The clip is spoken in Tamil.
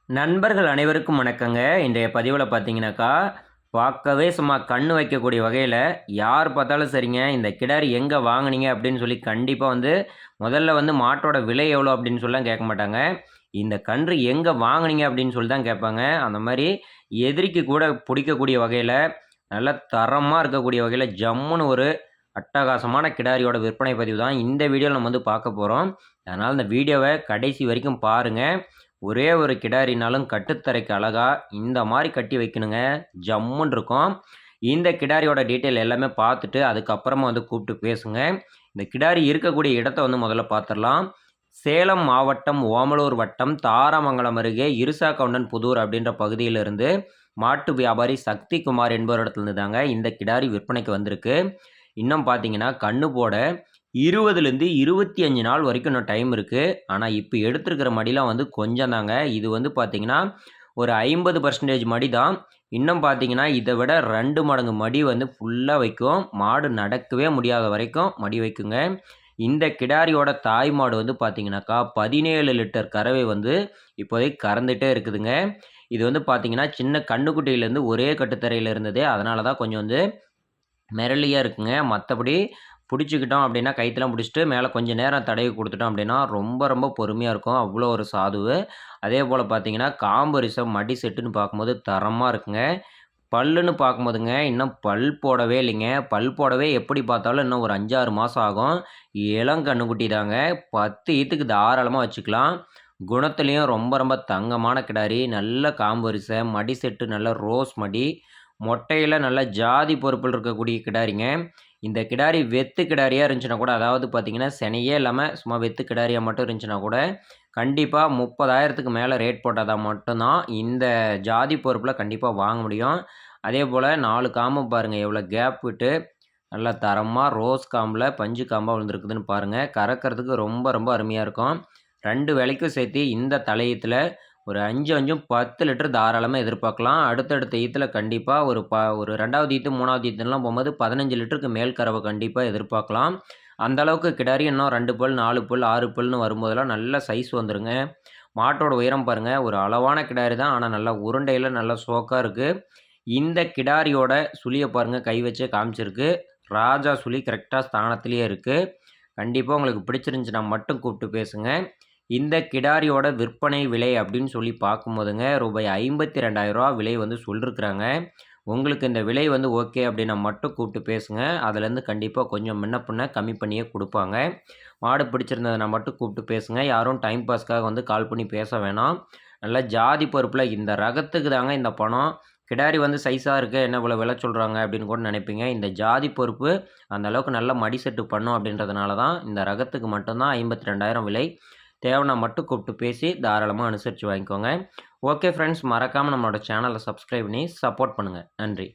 நண்பர்கள் அனைவருக்கும் வணக்கங்க. இன்றைய பதிவுல பார்த்தீங்கன்னாக்கா, பார்க்கவே சும்மா கண்ணு வைக்கக்கூடிய வகையில, யார் பார்த்தாலும் சரிங்க, இந்த கிடாரி எங்க வாங்குனீங்க அப்படின்னு சொல்லி கண்டிப்பா முதல்ல மாட்டோட விலை எவ்வளோ அப்படின்னு சொல்லிலாம் கேட்க மாட்டாங்க. இந்த கன்று எங்க வாங்குனீங்க அப்படின்னு சொல்லி தான் கேட்பாங்க. அந்த மாரி எதிரிக்கு கூட புடிக்கக்கூடிய வகையில, நல்ல தரமா இருக்கக்கூடிய வகையில ஜம்முன்னு ஒரு அட்டகாசமான கிடாரியோட விற்பனை பதிவு தான் இந்த வீடியோல நம்ம பார்க்க போறோம். அதனால இந்த வீடியோவ கடைசி வரைக்கும் பாருங்க. ஒரே ஒரு கிடாரினாலும் கட்டுத்தரைக்கு அழகா இந்த மாரி கட்டி வைக்கணுங்க. ஜம்முன்னு இருக்கும். இந்த கிடாரியோட டீட்டெயில் எல்லாமே பார்த்துட்டு, அதுக்கப்புறமா கூப்பிட்டு பேசுங்க. இந்த கிடாரி இருக்கக்கூடிய இடத்த முதல்ல பார்த்துரலாம். சேலம் மாவட்டம், ஓமலூர் வட்டம், தாராமங்கலம் அருகே இருசாக்கவுண்டன் புதூர் அப்படின்ற பகுதியிலிருந்து மாட்டு வியாபாரி சக்திகுமார் என்பவரிடத்துலருந்து தாங்க இந்த கிடாரி விற்பனைக்கு வந்திருக்கு. இன்னும் பார்த்தீங்கன்னா, கண்ணு போட 20லேருந்து 25 நாள் வரைக்கும் இன்னும் டைம் இருக்கு. ஆனா, இப்ப எடுத்திருக்கிற மடிலாம் கொஞ்சம் தாங்க. இது பார்த்தீங்கன்னா, ஒரு 50% மடி தான். இன்னும் பார்த்தீங்கன்னா, இத விட 2 மடங்கு மடி ஃபுல்லா வைக்கும். மாடு நடக்கவே முடியாத வரைக்கும் மடி வைக்குங்க. இந்த கிடாரியோட தாய் மாடு பார்த்தீங்கன்னாக்கா, 17 லிட்டர் கறவை இப்போதைக்கு கறந்துட்டே இருக்குதுங்க. இது பார்த்தீங்கன்னா, சின்ன கன்னுக்குட்டியிலேருந்து ஒரே கட்டுத்தரையில இருந்தது. அதனால தான் கொஞ்சம் மிரளியா இருக்குங்க. மத்தபடி புடிச்சுக்கிட்டோம் அப்படின்னா, கயித்தெல்லாம் புடிச்சுட்டு மேல கொஞ்சம் நேரம் தடவி குடுத்துட்டோம் அப்படின்னா, ரொம்ப ரொம்ப பொறுமையா இருக்கும். அவ்வளோ ஒரு சாதுவு. அதேபோல பார்த்தீங்கன்னா, காம்பரிசம், மடி செட்டுன்னு பார்க்கும்போது தரமா இருக்குங்க. பல்லுன்னு பார்க்கும்போதுங்க, இன்னும் பல் போடவே இல்லைங்க. பல் போடவே எப்படி பார்த்தாலும் இன்னும் ஒரு 5, 6 மாசம் ஆகும். இளங்கன்னுக்குட்டி தாங்க. 10 ஈத்துக்கு தாராளமா வச்சுக்கலாம். குணத்திலயும் ரொம்ப ரொம்ப தங்கமான கிடாரி. நல்ல காம்பரிசை, மடி செட்டு நல்ல ரோஸ் மடி. மொட்டையில நல்ல ஜாதி பொறுப்பில் இருக்கக்கூடிய கிடாரிங்க. இந்த கிடாரி வெத்து கிடாரியா இருந்துச்சுன்னா கூட, அதாவது பார்த்தீங்கன்னா, சினையே இல்லாம சும்மா வெத்து கிடாரியா மட்டும் இருந்துச்சுன்னா கூட, கண்டிப்பா 30,000க்கு மேல ரேட் போட்டா மட்டும் தான் இந்த ஜாதி பொறுப்புல கண்டிப்பா வாங்க முடியும். அதேபோல 4 காம்பு பாருங்க எவ்வளோ கேப் விட்டு, நல்லா தரமா ரோஸ் காம்புல பஞ்சு காம்பா விழுந்திருக்குதுன்னு பாருங்க. கறக்கிறதுக்கு ரொம்ப ரொம்ப அருமையா இருக்கும். 2 வேளைக்கும் சேர்த்து இந்த தலையத்துல ஒரு 5 5ம் 10 லிட்டர் தாராளமா எதிர்பார்க்கலாம். அடுத்தடுத்த ஈத்துல கண்டிப்பா ஒரு 2வது ஈத்து, 3வது ஈத்துலாம் போம்போது 15 லிட்டருக்கு மேல் கறவை கண்டிப்பா எதிர்பார்க்கலாம். அந்த அளவுக்கு கிடாரி இன்னும் 2 பல், 4 பல், 6 பல்ன்னு வரும்போதெல்லாம் நல்ல சைஸ் வந்துருங்க. மாட்டோட உயரம் பாருங்க. ஒரு அளவான கிடாரி தான். ஆனா நல்லா உருண்டையில நல்லா ஷோக்கா இருக்கு. இந்த கிடாரியோட சுழிய பாருங்க கை வச்சே காமிச்சிருக்கு. ராஜா சுழி கரெக்ட்டா ஸ்தானத்திலேயே இருக்கு. கண்டிப்பா உங்களுக்கு பிடிச்சிருந்துச்சுன்னா மட்டும் கூப்பிட்டு பேசுங்க. இந்த கிடாரியோட விற்பனை விலை அப்படின்னு சொல்லி பார்க்கும்போதுங்க, ரூபாய் 52,000 விலை சொல்லிருக்கிறாங்க. உங்களுக்கு இந்த விலை ஓகே அப்படின்னா மட்டும் கூப்பிட்டு பேசுங்க. அதுலேருந்து கண்டிப்பா கொஞ்சம் முன்ன பின்ன கம்மி பண்ணியே குடுப்பாங்க. மாடு பிடிச்சிருந்ததுனா மட்டும் கூப்பிட்டு பேசுங்க. யாரும் டைம் பாஸ்க்காக கால் பண்ணி பேச வேணாம். நல்லா ஜாதி பொறுப்புல இந்த ரகத்துக்கு தாங்க இந்த பணம். கிடாரி சைஸா இருக்கு, என்ன இவ்வளோ விலை சொல்றாங்க அப்படின்னு கூட நினைப்பீங்க. இந்த ஜாதி பொறுப்பு அந்த அளவுக்கு நல்ல மடி செட்டு பண்ணும் அப்படின்றதுனால தான் இந்த ரகத்துக்கு மட்டும் தான் 52,000 விலை. தேவைன்னா மட்டும் கூப்பிட்டு பேசி தாராளமா அனுசரித்து வாங்கிக்கோங்க. ஓகே ஃப்ரெண்ட்ஸ், மறக்காம நம்மளோட சேனலை சப்ஸ்கிரைப் பண்ணி சப்போர்ட் பண்ணுங்க. நன்றி.